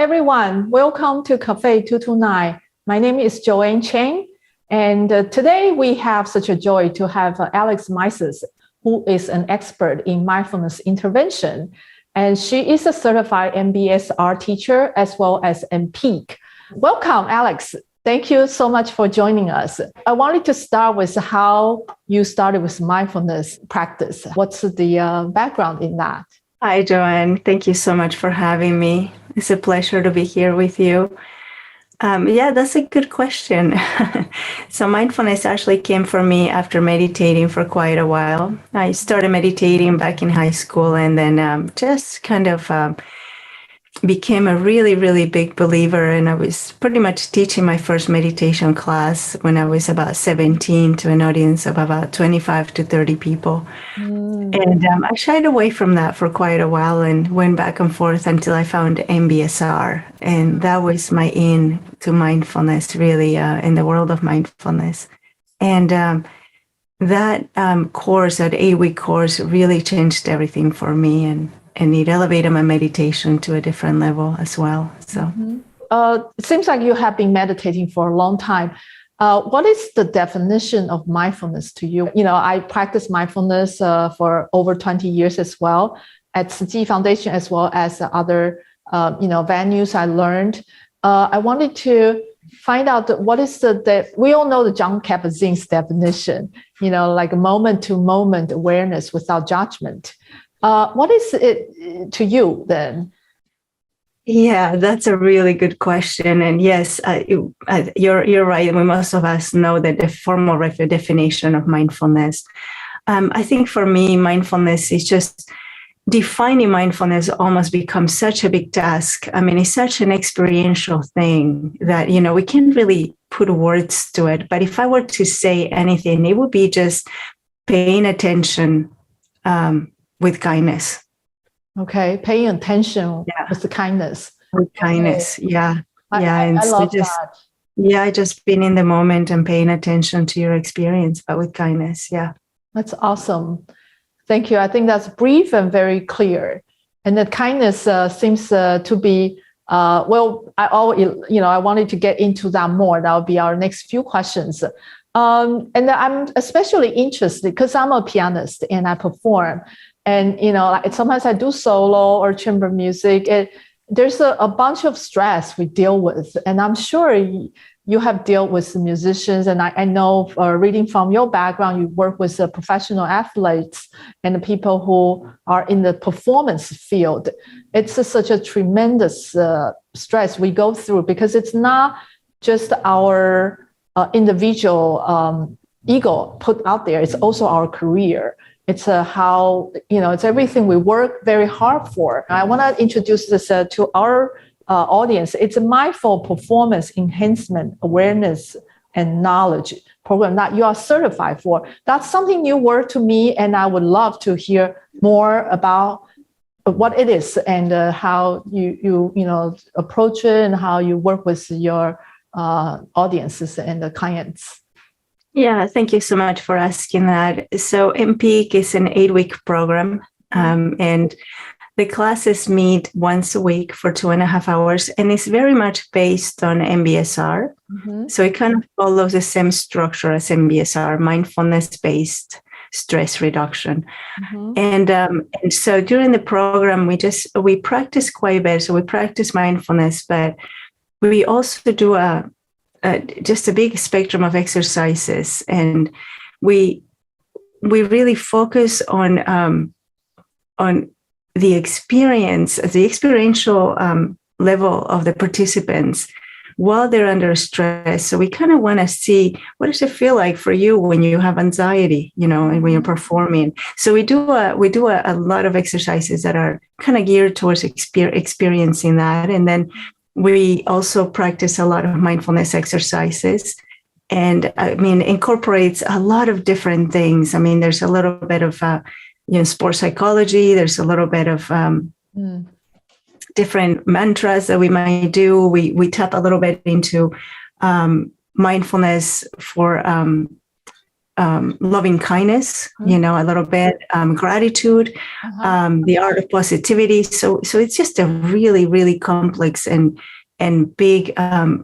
everyone. Welcome to Cafe 229. My name is Joanne Chang, and today we have such a joy to have Alex Maizuss, who is an expert in mindfulness intervention, and she is a certified MBSR teacher as well as mPEAK. Welcome, Alex. Thank you so much for joining us. I wanted to start with how you started with mindfulness practice. What's the background in that? Hi, Joanne. Thank you so much for having me. It's a pleasure to be here with you. That's a good question. So mindfulness actually came for me after meditating for quite a while. I started meditating back in high school and then just kind of became a really, really big believer. And I was pretty much teaching my first meditation class when I was about 17 to an audience of about 25 to 30 people. And I shied away from that for quite a while and went back and forth until I found MBSR. And that was my in to mindfulness, really, in the world of mindfulness. And that course, that 8-week course, really changed everything for me. And it elevated my meditation to a different level as well. So it seems like you have been meditating for a long time. What is the definition of mindfulness to you? You know, I practice mindfulness for over 20 years as well at C.A.F.E Foundation, as well as other venues I learned. I wanted to find out what is we all know the John Kabat-Zinn's definition, like moment-to-moment awareness without judgment. What is it to you then? Yeah, that's a really good question. And yes, you're right. I mean, most of us know that the formal definition of mindfulness. I think for me, mindfulness is just defining mindfulness almost becomes such a big task. I mean, it's such an experiential thing that, we can't really put words to it. But if I were to say anything, it would be just paying attention with kindness. Okay, paying attention with the kindness. With kindness, okay. Yeah. I love that. Yeah, just being in the moment and paying attention to your experience, but with kindness, yeah. That's awesome. Thank you. I think that's brief and very clear. And that kindness seems to be, I wanted to get into that more. That will be our next few questions. And I'm especially interested because I'm a pianist and I perform. And, sometimes I do solo or chamber music. There's a bunch of stress we deal with. And I'm sure you have dealt with musicians. And I know reading from your background, you work with professional athletes and the people who are in the performance field. It's such a tremendous stress we go through because it's not just our individual ego put out there. It's also our career. It's it's everything we work very hard for. I want to introduce this to our audience. It's a Mindful Performance Enhancement Awareness and Knowledge program that you are certified for. That's something new word to me, and I would love to hear more about what it is and how you approach it and how you work with your audiences and the clients. Yeah, thank you so much for asking that. So mPEAK is an 8-week program, and the classes meet once a week for 2.5 hours, and it's very much based on MBSR. Mm-hmm. So it kind of follows the same structure as MBSR, Mindfulness Based Stress Reduction. Mm-hmm. And so during the program, we practice quite a bit. So we practice mindfulness, but we also do just a big spectrum of exercises, and we really focus on the experience, the experiential level of the participants while they're under stress. So we kind of want to see what does it feel like for you when you have anxiety, and when you're performing. So we do a lot of exercises that are kind of geared towards experiencing that, and then we also practice a lot of mindfulness exercises, and incorporates a lot of different things. I mean, there's a little bit of sports psychology. There's a little bit of different mantras that we might do. We tap a little bit into mindfulness for loving kindness, a little bit, gratitude, the art of positivity. So it's just a really, really complex and big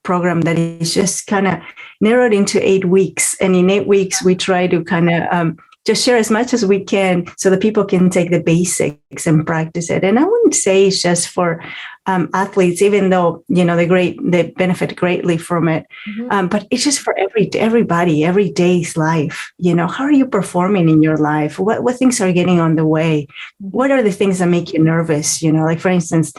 program that is just kind of narrowed into 8 weeks. And in 8 weeks, we try to kind of just share as much as we can so that people can take the basics and practice it. And I wouldn't say it's just for athletes, even though, they benefit greatly from it. But it's just for everybody, every day's life. How are you performing in your life? What things are getting on the way? What are the things that make you nervous? Like, for instance,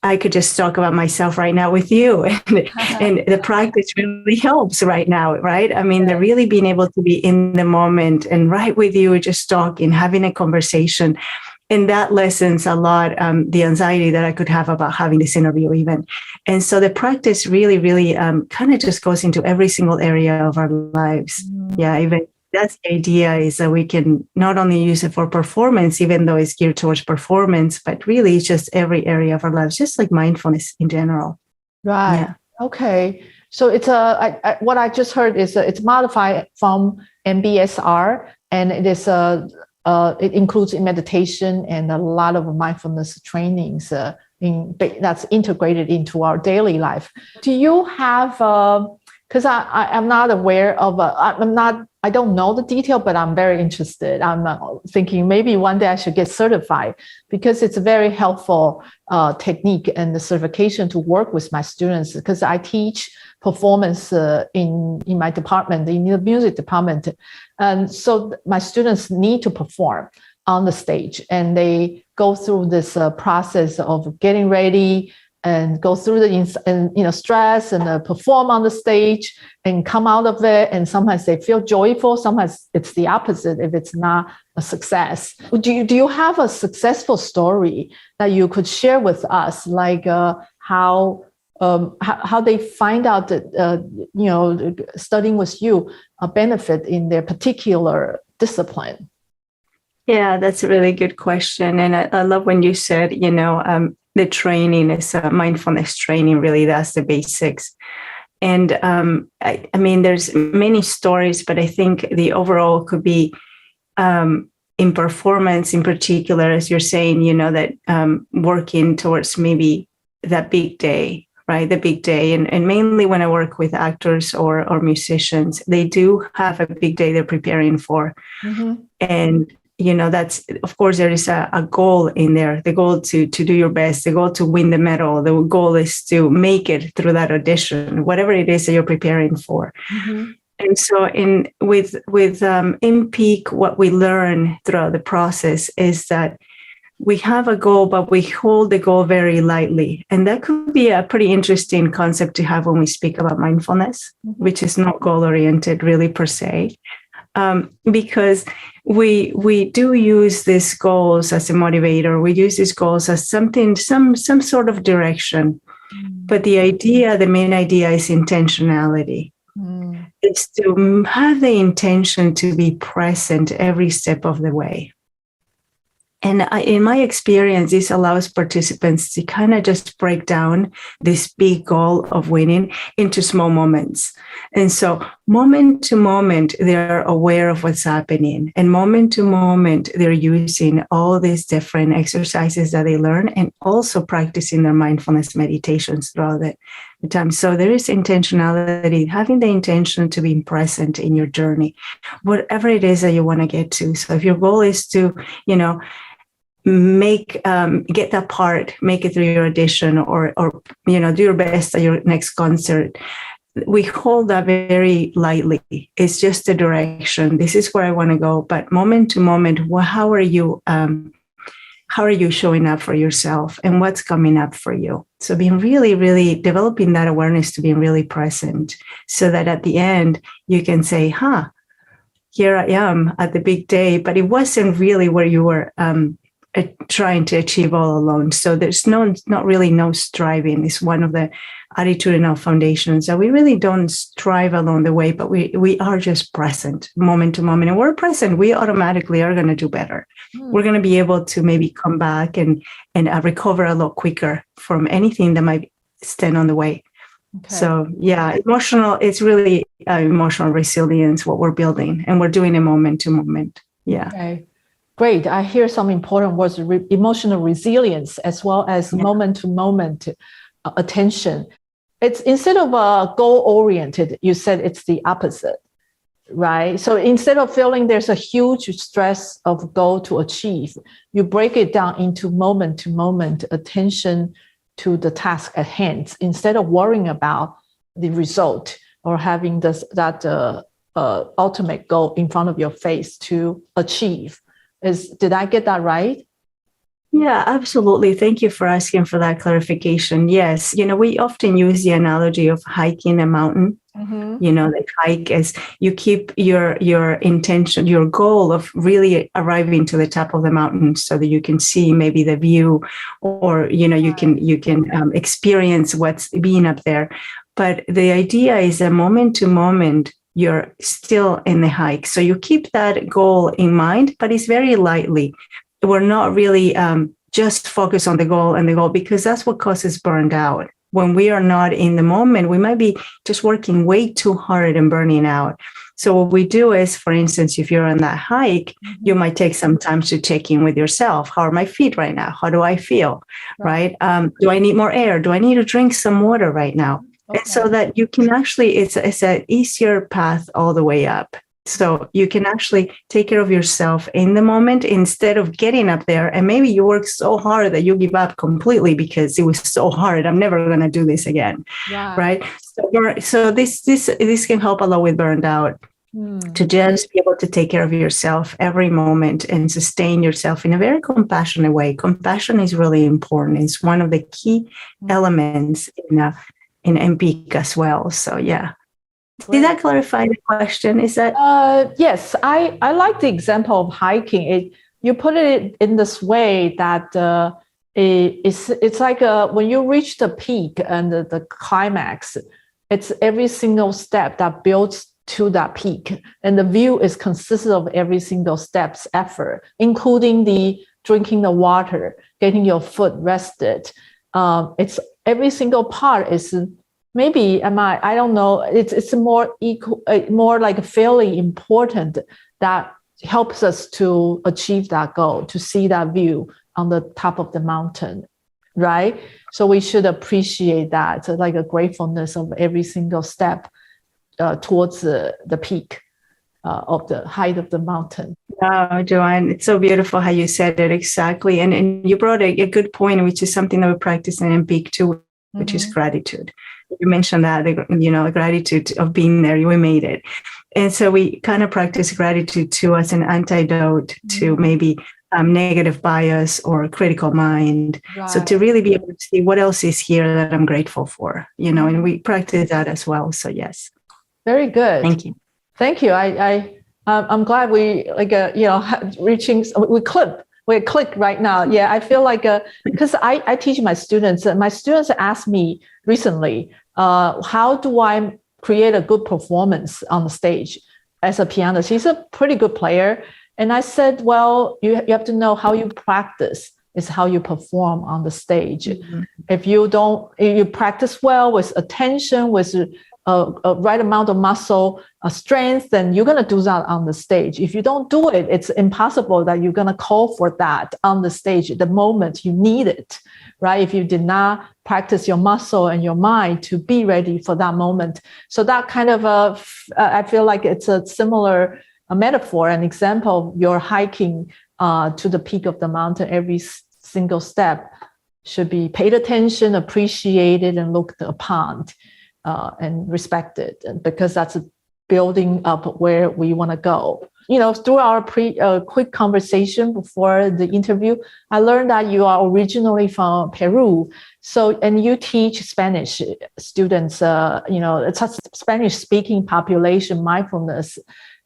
I could just talk about myself right now with you, and the practice really helps right now, right? I mean, they're really being able to be in the moment and right with you, just talking, having a conversation. And that lessens a lot the anxiety that I could have about having this interview even. And so the practice really, really kind of just goes into every single area of our lives. Yeah, even that's the idea, is that we can not only use it for performance, even though it's geared towards performance, but really it's just every area of our lives, just like mindfulness in general. Right. Yeah. Okay. So it's what I just heard is it's modified from MBSR, and it is it includes meditation and a lot of mindfulness trainings that's integrated into our daily life. Do you have? Because I'm not aware of. I don't know the detail, but I'm very interested. I'm thinking maybe one day I should get certified, because it's a very helpful technique and the certification to work with my students, because I teach performance in my department, in the music department. And so my students need to perform on the stage, and they go through this process of getting ready and go through the stress and perform on the stage and come out of it. And sometimes they feel joyful. Sometimes it's the opposite if it's not a success. Do you have a successful story that you could share with us, like how they find out that studying with you a benefit in their particular discipline? Yeah, that's a really good question. And I love when you said, the training is mindfulness training, really, that's the basics. And I mean, there's many stories, but I think the overall could be in performance in particular, as you're saying, that working towards maybe that big day, right? The big day. And mainly when I work with actors or musicians, they do have a big day they're preparing for. And that's, of course, there is a goal in there, the goal to do your best, the goal to win the medal, the goal is to make it through that audition, whatever it is that you're preparing for. And so with mPEAK, what we learn throughout the process is that we have a goal, but we hold the goal very lightly. And that could be a pretty interesting concept to have when we speak about mindfulness, which is not goal-oriented really per se. Because we do use these goals as a motivator. We use these goals as something, some sort of direction. But the main idea is intentionality. It's to have the intention to be present every step of the way. And in my experience, this allows participants to kind of just break down this big goal of winning into small moments. And so moment to moment, they're aware of what's happening. And moment to moment, they're using all these different exercises that they learn and also practicing their mindfulness meditations throughout the time. So there is intentionality, having the intention to be present in your journey, whatever it is that you want to get to. So if your goal is to, get that part, make it through your audition, or do your best at your next concert, we hold that very lightly. It's just a direction. This is where I want to go. But moment to moment, how are you showing up for yourself, and what's coming up for you? So being really, really developing that awareness to being really present, so that at the end you can say, here I am at the big day, but it wasn't really where you were trying to achieve all along. So there's not really no striving. It's one of the attitudinal foundations that we really don't strive along the way, but we are just present moment to moment. And we're present, we automatically are going to do better. We're going to be able to maybe come back and recover a lot quicker from anything that might stand on the way. Okay. So yeah, it's really emotional resilience, what we're building, and we're doing it moment to moment. Yeah. Okay. Great. I hear some important words, emotional resilience, as well as moment to moment attention. It's instead of goal oriented, you said it's the opposite, right? So instead of feeling there's a huge stress of goal to achieve, you break it down into moment to moment attention to the task at hand, instead of worrying about the result or having that ultimate goal in front of your face to achieve. Did I get that right? Yeah, absolutely. Thank you for asking for that clarification. Yes, we often use the analogy of hiking a mountain. The hike is you keep your intention, your goal of really arriving to the top of the mountain so that you can see maybe the view, or you can experience what's being up there. But the idea is a moment to moment, you're still in the hike. So you keep that goal in mind, but it's very lightly. We're not really just focused on the goal, because that's what causes burned out. When we are not in the moment, we might be just working way too hard and burning out. So what we do is, for instance, if you're on that hike, you might take some time to check in with yourself. How are my feet right now? How do I feel? Right? Do I need more air? Do I need to drink some water right now? Okay. And so that you can actually, it's an easier path all the way up. So you can actually take care of yourself in the moment instead of getting up there. And maybe you work so hard that you give up completely because it was so hard. I'm never going to do this again. Right. So this can help a lot with burned out, to just be able to take care of yourself every moment and sustain yourself in a very compassionate way. Compassion is really important. It's one of the key elements in mPEAK as well. So, yeah. Did that clarify the question? Is that? Yes, I like the example of hiking. You put it in this way that it's like when you reach the peak and the climax, it's every single step that builds to that peak, and the view is consistent of every single step's effort, including the drinking the water, getting your foot rested. It's every single part is. Maybe I don't know. It's more equal, more like fairly important that helps us to achieve that goal, to see that view on the top of the mountain, right? So we should appreciate that, like a gratefulness of every single step towards the peak of the height of the mountain. Oh, Joanne, it's so beautiful how you said it exactly, and you brought a good point, which is something that we practice in mPEAK too, which is gratitude. You mentioned that, the gratitude of being there, we made it. And so we kind of practice gratitude too as an antidote to maybe negative bias or critical mind. Right. So to really be able to see what else is here that I'm grateful for, and we practice that as well. So yes. Very good. Thank you. Thank you. I'm glad we reaching, we click right now. Yeah, I feel like because I teach my students. My students asked me recently, how do I create a good performance on the stage as a pianist? He's a pretty good player, and I said, well, you have to know how you practice is how you perform on the stage. If you practice well with attention, with a right amount of muscle strength, then you're going to do that on the stage. If you don't do it, it's impossible that you're going to call for that on the stage the moment you need it, right? If you did not practice your muscle and your mind to be ready for that moment. So that kind of I feel like it's a similar metaphor, an example of your hiking to the peak of the mountain. Every single step should be paid attention, appreciated, and looked upon. And respected, because that's building up where we want to go. Through our quick conversation before the interview, I learned that you are originally from Peru. So, and you teach Spanish students, it's a Spanish-speaking population mindfulness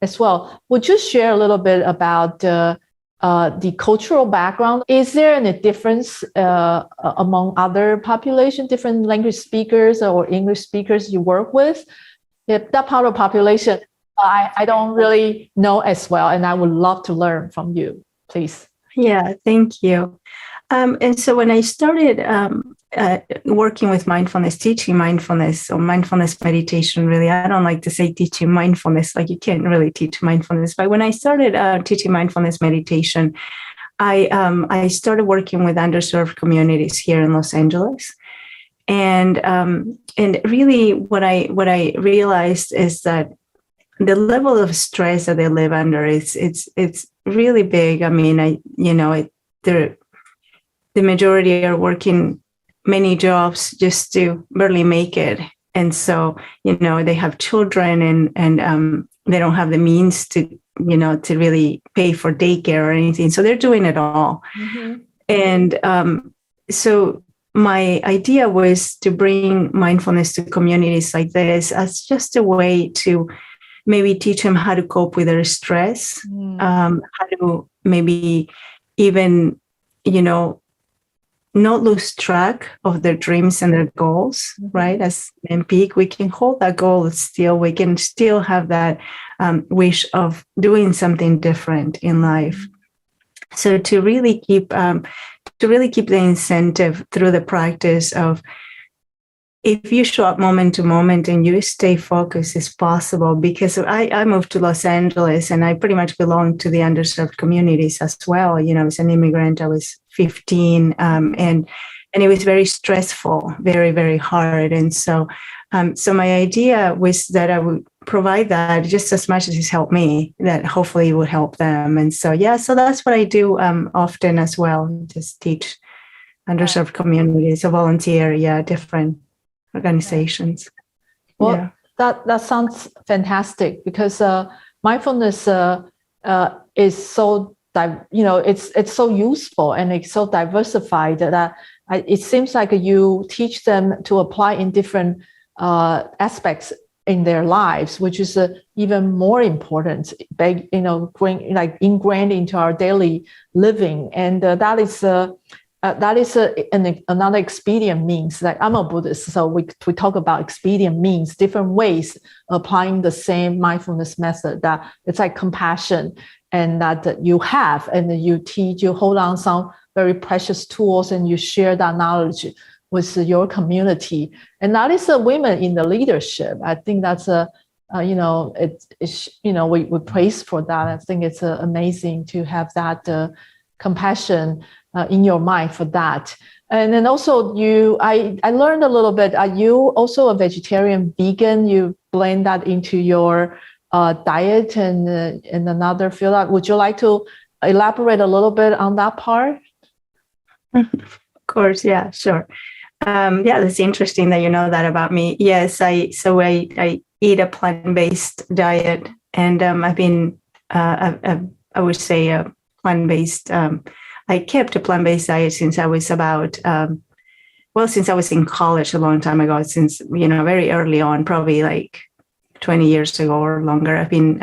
as well. Would you share a little bit about the cultural background? Is there any difference among other population, different language speakers or English speakers you work with? If that part of population, I don't really know as well, and I would love to learn from you, please. Yeah, thank you. And so when I started working with mindfulness, teaching mindfulness or mindfulness meditation, really, I don't like to say teaching mindfulness, like you can't really teach mindfulness. But when I started teaching mindfulness meditation, I started working with underserved communities here in Los Angeles. And really what I realized is that the level of stress that they live under it's really big. I mean, the majority are working many jobs just to barely make it. And so, they have children and they don't have the means to, to really pay for daycare or anything. So they're doing it all. Mm-hmm. And so my idea was to bring mindfulness to communities like this as just a way to maybe teach them how to cope with their stress, how to maybe even, not lose track of their dreams and their goals, right? As mPEAK, we can hold that goal still. We can still have that wish of doing something different in life. So to really keep the incentive through the practice of, if you show up moment to moment and you stay focused, it's possible. Because I moved to Los Angeles and I pretty much belonged to the underserved communities as well. As an immigrant, I was 15 and it was very stressful, very, very hard. And so my idea was that I would provide that just as much as it's helped me, that hopefully it would help them. And so, so that's what I do often as well, just teach underserved communities, a volunteer, different organizations. Well, that sounds fantastic, because mindfulness is so it's so useful and it's so diversified that it seems like you teach them to apply in different aspects in their lives, which is even more important, ingrained into our daily living, and that is another expedient means. Like, I'm a Buddhist, so we talk about expedient means, different ways applying the same mindfulness method. That it's like compassion, and that you have, and you teach, you hold on some very precious tools, and you share that knowledge with your community. And that is women in the leadership. I think that's we praise for that. I think it's amazing to have that compassion in your mind for that. And then also I learned a little bit, are you also a vegetarian, vegan? You blend that into your diet and in another field. Would you like to elaborate a little bit on that part? Of course, yeah, sure. That's interesting that you know that about me. Yes, I eat a plant-based diet, and I've been, I would say, a plant-based. I kept a plant-based diet since I was about, since I was in college a long time ago. Since very early on, probably like 20 years ago or longer, I've been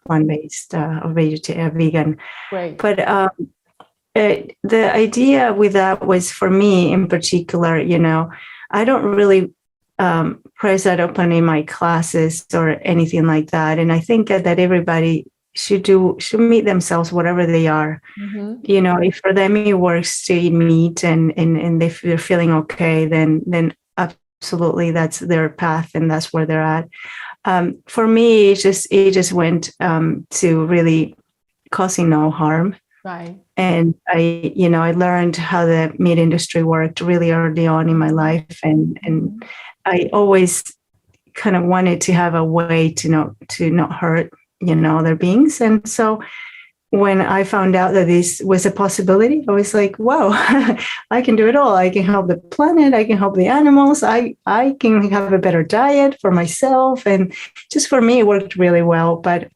plant-based, vegan. Great. But the idea with that was, for me in particular, I don't really press that open in my classes or anything like that. And I think that everybody should meet themselves whatever they are. Mm-hmm. If for them it works to eat meat and if they're feeling okay, then absolutely that's their path and that's where they're at. For me, it just went to really causing no harm. Right. And I learned how the meat industry worked really early on in my life, and I always kind of wanted to have a way to not hurt other beings. And so when I found out that this was a possibility, I was like, wow, I can do it all. I can help the planet. I can help the animals. I can have a better diet for myself. And just for me, it worked really well. But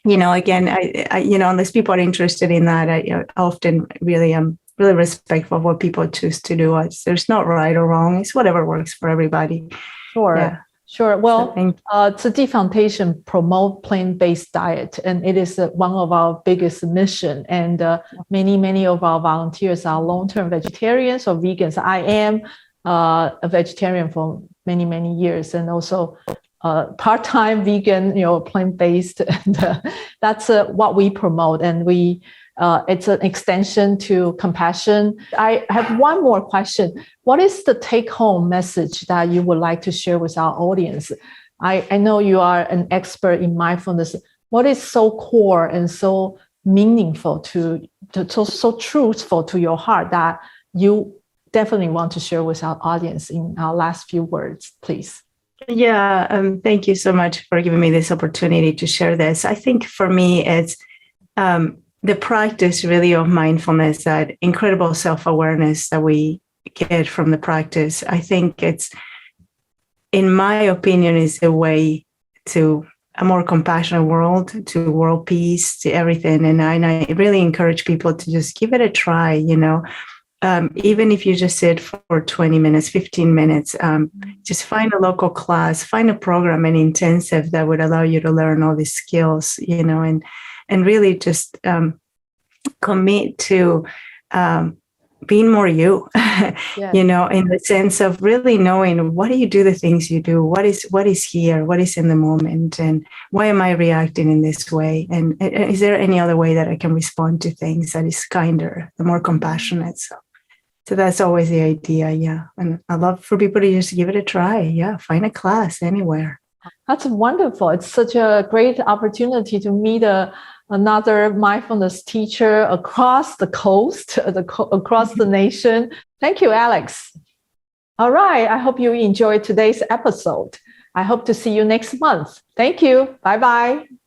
again, I unless people are interested in that, I often really am really respectful of what people choose to do. There's not right or wrong. It's whatever works for everybody. Sure. Yeah. Sure. Well, C.A.F.E Foundation promote plant-based diet, and it is one of our biggest mission. And many of our volunteers are long-term vegetarians or vegans. I am a vegetarian for many years, and also part-time vegan, plant-based, and that's what we promote. And we it's an extension to compassion. I have one more question. What is the take-home message that you would like to share with our audience? I know you are an expert in mindfulness. What is so core and so meaningful so truthful to your heart that you definitely want to share with our audience in our last few words, please? Yeah, thank you so much for giving me this opportunity to share this. I think for me, it's the practice really of mindfulness, that incredible self-awareness that we get from the practice. I think it's, in my opinion, is a way to a more compassionate world, to world peace, to everything. And I really encourage people to just give it a try, even if you just sit for 20 minutes, 15 minutes, just find a local class, find a program, an intensive that would allow you to learn all these skills, and really just commit to being more you, Yes. in the sense of really knowing, what do you do the things you do? What is here? What is in the moment? And why am I reacting in this way? And is there any other way that I can respond to things that is kinder, more compassionate? So that's always the idea. Yeah. And I love for people to just give it a try. Yeah. Find a class anywhere. That's wonderful. It's such a great opportunity to meet another mindfulness teacher across the coast, across the nation. Thank you, Alex. All right. I hope you enjoyed today's episode. I hope to see you next month. Thank you. Bye-bye.